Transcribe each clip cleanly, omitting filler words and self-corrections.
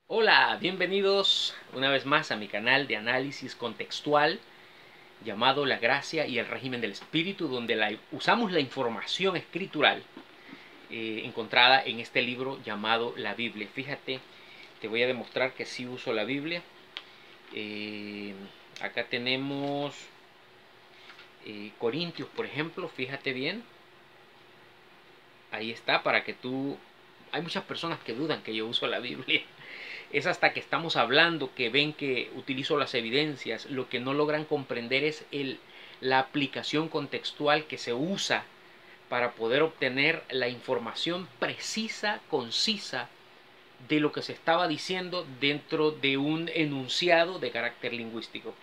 Hola, bienvenidos una vez más a mi canal de análisis contextual llamado La Gracia y el Régimen del Espíritu, donde usamos la información escritural encontrada en este libro llamado la Biblia. Fíjate, te voy a demostrar que sí uso la Biblia. Acá tenemos Corintios, por ejemplo, fíjate bien. Ahí está, para que tú... Hay muchas personas que dudan que yo uso la Biblia. Es hasta que estamos hablando que ven que utilizo las evidencias. Lo que no logran comprender es la aplicación contextual que se usa para poder obtener la información precisa, concisa de lo que se estaba diciendo dentro de un enunciado de carácter lingüístico.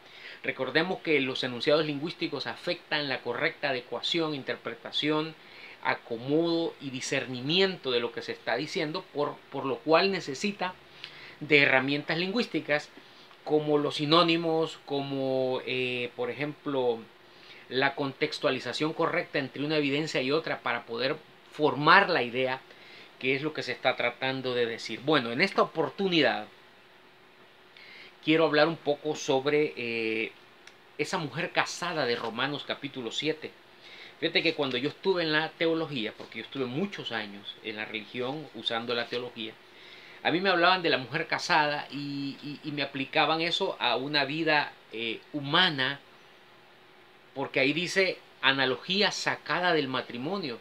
Recordemos que los enunciados lingüísticos afectan la correcta adecuación, interpretación, acomodo y discernimiento de lo que se está diciendo, por lo cual necesita de herramientas lingüísticas como los sinónimos, como por ejemplo la contextualización correcta entre una evidencia y otra para poder formar la idea que es lo que se está tratando de decir. Bueno, en esta oportunidad quiero hablar un poco sobre esa mujer casada de Romanos capítulo 7. Fíjate que cuando yo estuve en la teología, porque yo estuve muchos años en la religión usando la teología, a mí me hablaban de la mujer casada y me aplicaban eso a una vida humana, porque ahí dice analogía sacada del matrimonio,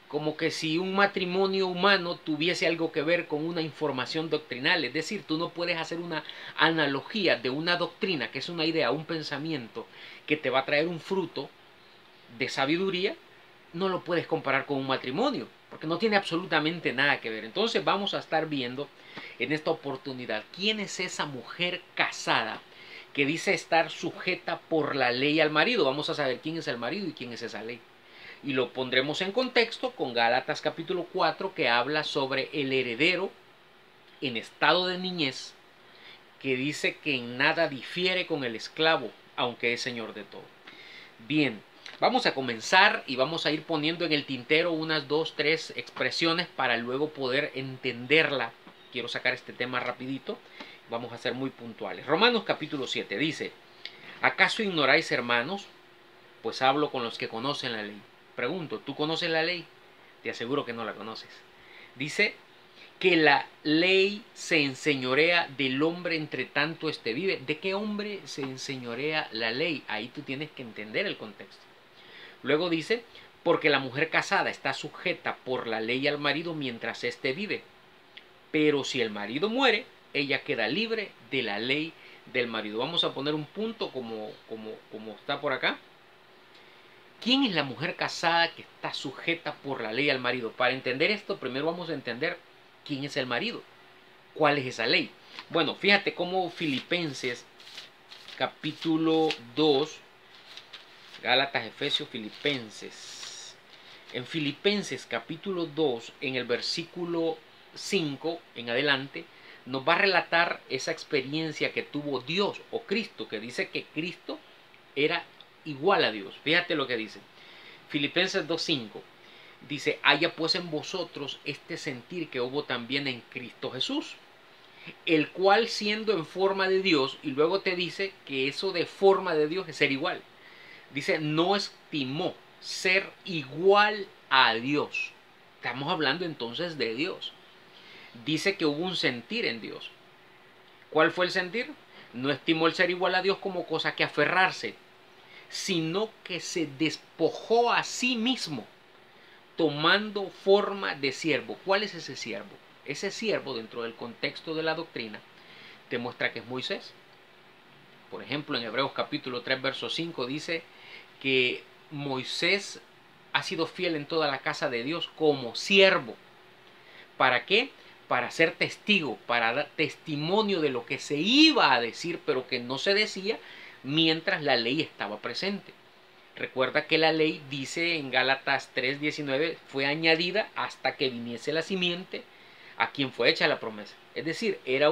como que si un matrimonio humano tuviese algo que ver con una información doctrinal. Es decir, tú no puedes hacer una analogía de una doctrina, que es una idea, un pensamiento, que te va a traer un fruto de sabiduría, no lo puedes comparar con un matrimonio, porque no tiene absolutamente nada que ver. Entonces vamos a estar viendo en esta oportunidad quién es esa mujer casada que dice estar sujeta por la ley al marido. Vamos a saber quién es el marido y quién es esa ley. Y lo pondremos en contexto con Gálatas capítulo 4, que habla sobre el heredero en estado de niñez, que dice que en nada difiere con el esclavo, aunque es señor de todo. Bien, vamos a comenzar y vamos a ir poniendo en el tintero unas 2, 3 expresiones para luego poder entenderla. Quiero sacar este tema rapidito. Vamos a ser muy puntuales. Romanos capítulo 7 dice: ¿acaso ignoráis, hermanos? Pues hablo con los que conocen la ley. Pregunto, ¿tú conoces la ley? Te aseguro que no la conoces. Dice que la ley se enseñorea del hombre entre tanto éste vive. ¿De qué hombre se enseñorea la ley? Ahí tú tienes que entender el contexto. Luego dice, porque la mujer casada está sujeta por la ley al marido mientras éste vive. Pero si el marido muere, ella queda libre de la ley del marido. Vamos a poner un punto como está por acá. ¿Quién es la mujer casada que está sujeta por la ley al marido? Para entender esto, primero vamos a entender quién es el marido. ¿Cuál es esa ley? Bueno, fíjate cómo Filipenses capítulo 2, Gálatas, Efesios, Filipenses. En Filipenses capítulo 2, en el versículo 5 en adelante, nos va a relatar esa experiencia que tuvo Dios o Cristo, que dice que Cristo era igual a Dios. Fíjate lo que dice. Filipenses 2:5 dice: haya pues en vosotros este sentir que hubo también en Cristo Jesús, el cual siendo en forma de Dios, y luego te dice que eso de forma de Dios es ser igual. Dice, no estimó ser igual a Dios. Estamos hablando entonces de Dios. Dice que hubo un sentir en Dios. ¿Cuál fue el sentir? No estimó el ser igual a Dios como cosa que aferrarse, sino que se despojó a sí mismo, tomando forma de siervo. ¿Cuál es ese siervo? Ese siervo, dentro del contexto de la doctrina, te muestra que es Moisés. Por ejemplo, en Hebreos capítulo 3, verso 5 dice que Moisés ha sido fiel en toda la casa de Dios como siervo. ¿Para qué? Para ser testigo, para dar testimonio de lo que se iba a decir, pero que no se decía mientras la ley estaba presente. Recuerda que la ley dice en Gálatas 3:19 fue añadida hasta que viniese la simiente a quien fue hecha la promesa. Es decir, era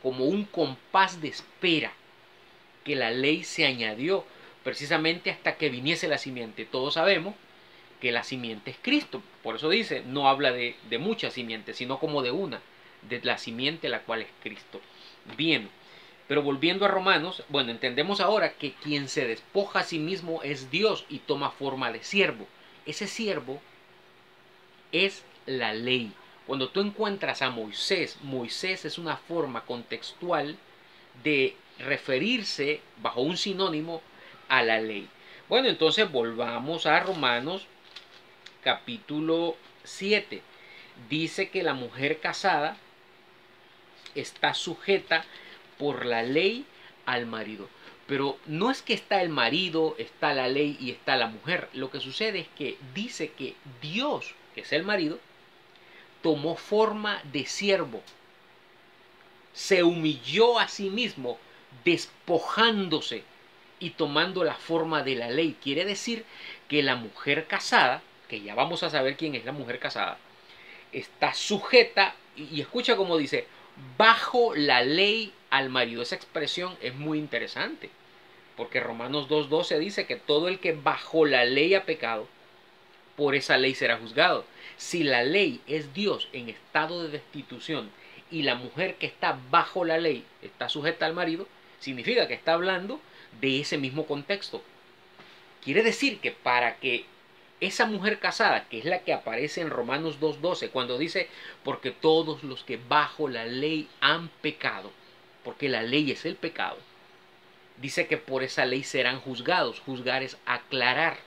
como un compás de espera que la ley se añadió precisamente hasta que viniese la simiente. Todos sabemos que la simiente es Cristo. Por eso dice, no habla de muchas simientes, sino como de una. de la simiente, la cual es Cristo. Bien, pero volviendo a Romanos, bueno, entendemos ahora que quien se despoja a sí mismo es Dios y toma forma de siervo. Ese siervo es la ley. Cuando tú encuentras a Moisés, Moisés es una forma contextual de referirse bajo un sinónimo a la ley. Bueno, entonces volvamos a Romanos capítulo 7. Dice que la mujer casada está sujeta por la ley al marido. Pero no es que está el marido, está la ley y está la mujer. Lo que sucede es que dice que Dios, que es el marido, tomó forma de siervo. Se humilló a sí mismo, despojándose y tomando la forma de la ley. Quiere decir que la mujer casada, que ya vamos a saber quién es la mujer casada, está sujeta, y escucha cómo dice, bajo la ley al marido. Esa expresión es muy interesante, porque Romanos 2:12 dice que todo el que bajo la ley ha pecado, por esa ley será juzgado. Si la ley es Dios en estado de destitución y la mujer que está bajo la ley está sujeta al marido, significa que está hablando de ese mismo contexto. Quiere decir que para que esa mujer casada, que es la que aparece en Romanos 2:12, cuando dice, porque todos los que bajo la ley han pecado, porque la ley es el pecado, dice que por esa ley serán juzgados. Juzgar es aclarar.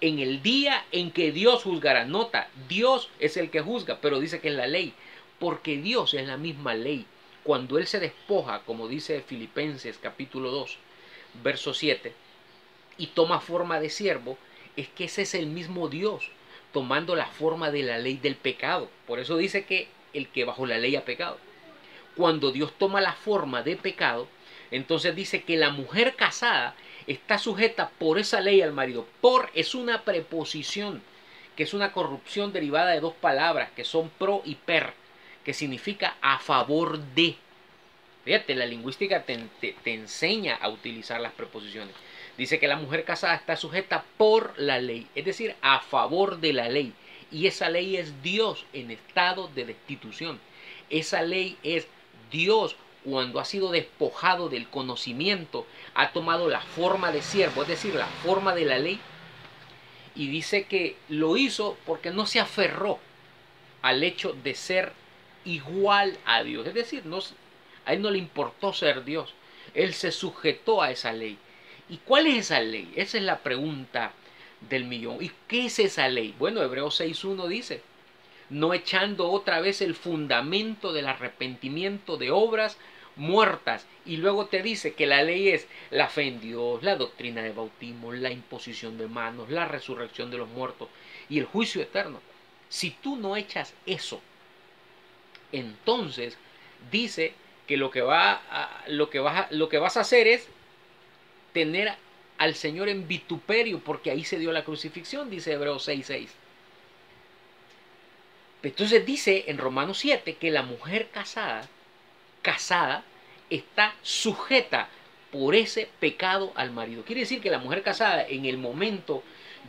En el día en que Dios juzgará, nota, Dios es el que juzga, pero dice que es la ley, porque Dios es la misma ley. Cuando Él se despoja, como dice Filipenses capítulo 2, verso 7, y toma forma de siervo, es que ese es el mismo Dios, tomando la forma de la ley del pecado. Por eso dice que el que bajo la ley ha pecado. Cuando Dios toma la forma de pecado, entonces dice que la mujer casada está sujeta por esa ley al marido. Por es una preposición, que es una corrupción derivada de dos palabras, que son pro y per, que significa a favor de. Fíjate, la lingüística te enseña a utilizar las preposiciones. Dice que la mujer casada está sujeta por la ley, es decir, a favor de la ley. Y esa ley es Dios en estado de destitución. Esa ley es Dios cuando ha sido despojado del conocimiento, ha tomado la forma de siervo, es decir, la forma de la ley. Y dice que lo hizo porque no se aferró al hecho de ser igual a Dios. Es decir, a Él no le importó ser Dios. Él se sujetó a esa ley. ¿Y cuál es esa ley? Esa es la pregunta del millón. ¿Y qué es esa ley? Bueno, Hebreos 6:1 dice, no echando otra vez el fundamento del arrepentimiento de obras muertas. Y luego te dice que la ley es la fe en Dios, la doctrina de bautismo, la imposición de manos, la resurrección de los muertos y el juicio eterno. Si tú no echas eso, entonces dice que lo que vas a hacer es tener al Señor en vituperio, porque ahí se dio la crucifixión, dice Hebreos 6:6. Entonces dice en Romanos 7 que la mujer casada está sujeta por ese pecado al marido. Quiere decir que la mujer casada, en el momento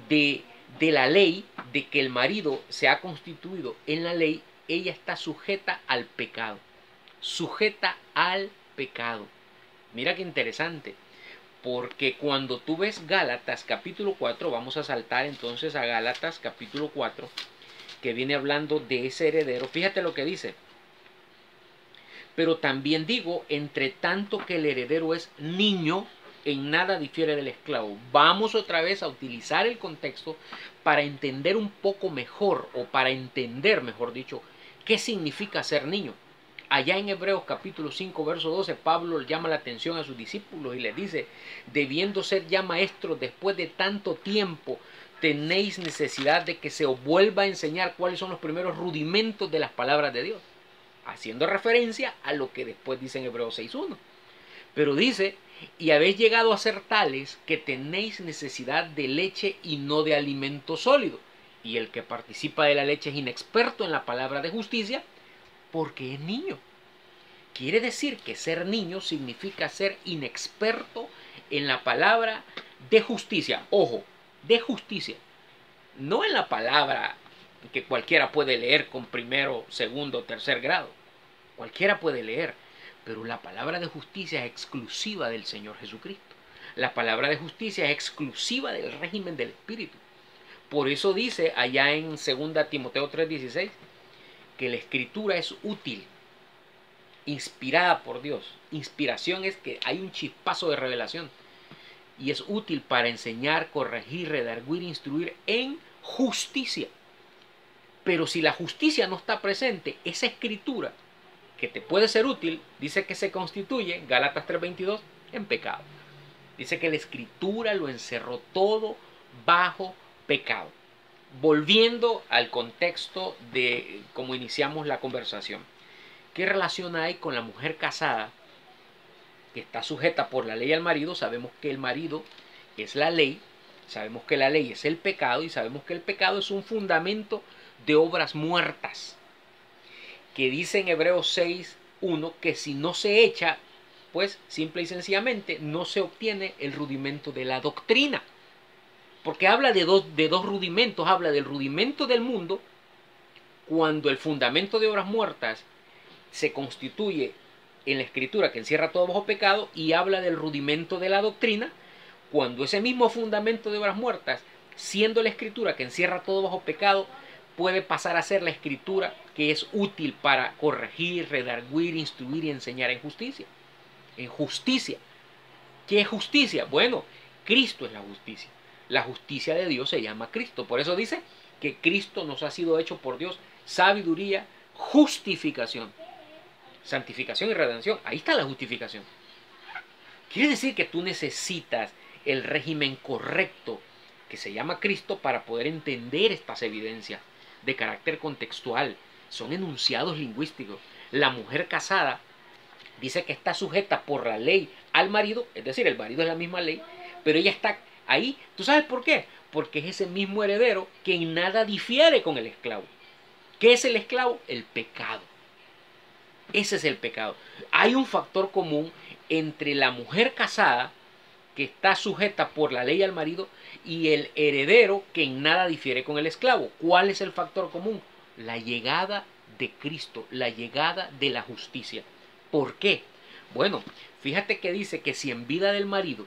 de la ley, de que el marido se ha constituido en la ley, ella está sujeta al pecado. Sujeta al pecado. Mira qué interesante. Porque cuando tú ves Gálatas capítulo 4, vamos a saltar entonces a Gálatas capítulo 4, que viene hablando de ese heredero. Fíjate lo que dice. Pero también digo, entre tanto que el heredero es niño, en nada difiere del esclavo. Vamos otra vez a utilizar el contexto para entender un poco mejor, o para entender, mejor dicho, qué significa ser niño. Allá en Hebreos capítulo 5, verso 12, Pablo llama la atención a sus discípulos y les dice, debiendo ser ya maestros después de tanto tiempo, tenéis necesidad de que se os vuelva a enseñar cuáles son los primeros rudimentos de las palabras de Dios, haciendo referencia a lo que después dice en Hebreos 6:1. Pero dice, y habéis llegado a ser tales que tenéis necesidad de leche y no de alimento sólido. Y el que participa de la leche es inexperto en la palabra de justicia, porque es niño. Quiere decir que ser niño significa ser inexperto en la palabra de justicia. Ojo, de justicia. No en la palabra que cualquiera puede leer con primero, segundo, tercer grado. Cualquiera puede leer, pero la palabra de justicia es exclusiva del Señor Jesucristo. La palabra de justicia es exclusiva del régimen del Espíritu. Por eso dice allá en 2 Timoteo 3:16 que la escritura es útil, inspirada por Dios. Inspiración es que hay un chispazo de revelación y es útil para enseñar, corregir, redarguir, instruir en justicia. Pero si la justicia no está presente, esa escritura que te puede ser útil, dice que se constituye, Gálatas 3:22, en pecado. Dice que la escritura lo encerró todo bajo pecado. Volviendo al contexto de cómo iniciamos la conversación. ¿Qué relación hay con la mujer casada que está sujeta por la ley al marido? Sabemos que el marido es la ley, sabemos que la ley es el pecado y sabemos que el pecado es un fundamento de obras muertas. Que dice en Hebreos 6:1 que si no se echa, pues simple y sencillamente no se obtiene el rudimento de la doctrina. Porque habla de dos rudimentos, habla del rudimento del mundo, cuando el fundamento de obras muertas se constituye en la escritura que encierra todo bajo pecado, y habla del rudimento de la doctrina, cuando ese mismo fundamento de obras muertas, siendo la escritura que encierra todo bajo pecado, puede pasar a ser la escritura que es útil para corregir, redarguir, instruir y enseñar en justicia. En justicia. ¿Qué es justicia? Bueno, Cristo es la justicia. La justicia de Dios se llama Cristo. Por eso dice que Cristo nos ha sido hecho por Dios sabiduría, justificación, santificación y redención. Ahí está la justificación. Quiere decir que tú necesitas el régimen correcto que se llama Cristo para poder entender estas evidencias de carácter contextual. Son enunciados lingüísticos. La mujer casada dice que está sujeta por la ley al marido, es decir, el marido es la misma ley, pero ella está ahí. ¿Tú sabes por qué? Porque es ese mismo heredero que en nada difiere con el esclavo. ¿Qué es el esclavo? El pecado. Ese es el pecado. Hay un factor común entre la mujer casada, que está sujeta por la ley al marido, y el heredero que en nada difiere con el esclavo. ¿Cuál es el factor común? La llegada de Cristo, la llegada de la justicia. ¿Por qué? Bueno, fíjate que dice que si en vida del marido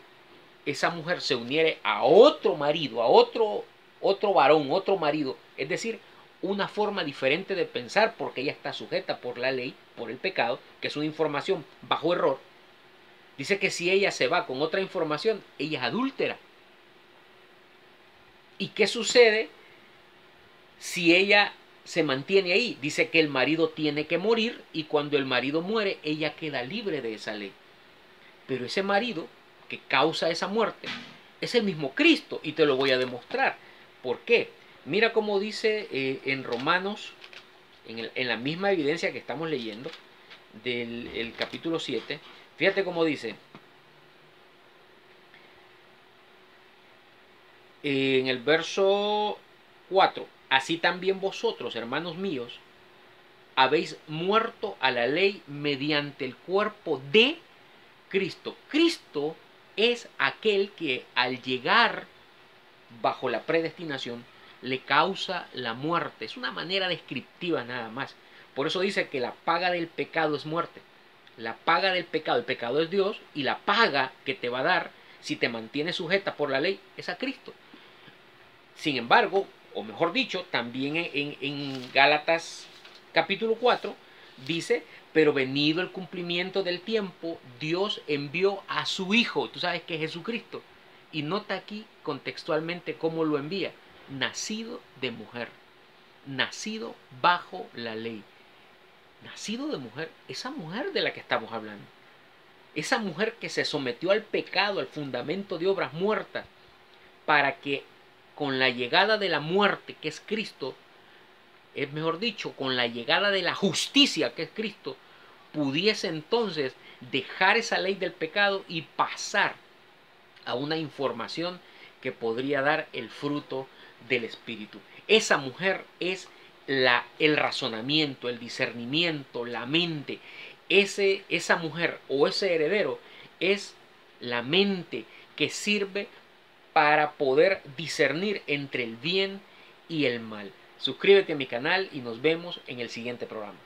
esa mujer se uniere a otro marido, a otro varón, otro marido, es decir, una forma diferente de pensar, porque ella está sujeta por la ley, por el pecado, que es una información bajo error. Dice que si ella se va con otra información, ella es adúltera. ¿Y qué sucede si ella se mantiene ahí? Dice que el marido tiene que morir, y cuando el marido muere, ella queda libre de esa ley. Pero ese marido que causa esa muerte es el mismo Cristo, y te lo voy a demostrar. ¿Por qué? Mira cómo dice en Romanos, en la misma evidencia que estamos leyendo, del capítulo 7, fíjate cómo dice, en el verso 4, así también vosotros, hermanos míos, habéis muerto a la ley mediante el cuerpo de Cristo. Cristo es aquel que al llegar bajo la predestinación le causa la muerte. Es una manera descriptiva nada más. Por eso dice que la paga del pecado es muerte. La paga del pecado, el pecado es Dios, y la paga que te va a dar si te mantienes sujeta por la ley es a Cristo. Sin embargo, o mejor dicho, también en Gálatas capítulo 4 dice, pero venido el cumplimiento del tiempo, Dios envió a su Hijo, tú sabes que es Jesucristo, y nota aquí contextualmente cómo lo envía, nacido de mujer, nacido bajo la ley, nacido de mujer, esa mujer de la que estamos hablando, esa mujer que se sometió al pecado, al fundamento de obras muertas, para que con la llegada de la muerte, que es Cristo, es mejor dicho, con la llegada de la justicia, que es Cristo, pudiese entonces dejar esa ley del pecado y pasar a una información que podría dar el fruto del Espíritu. Esa mujer es el razonamiento, el discernimiento, la mente. Esa mujer o ese heredero es la mente que sirve para poder discernir entre el bien y el mal. Suscríbete a mi canal y nos vemos en el siguiente programa.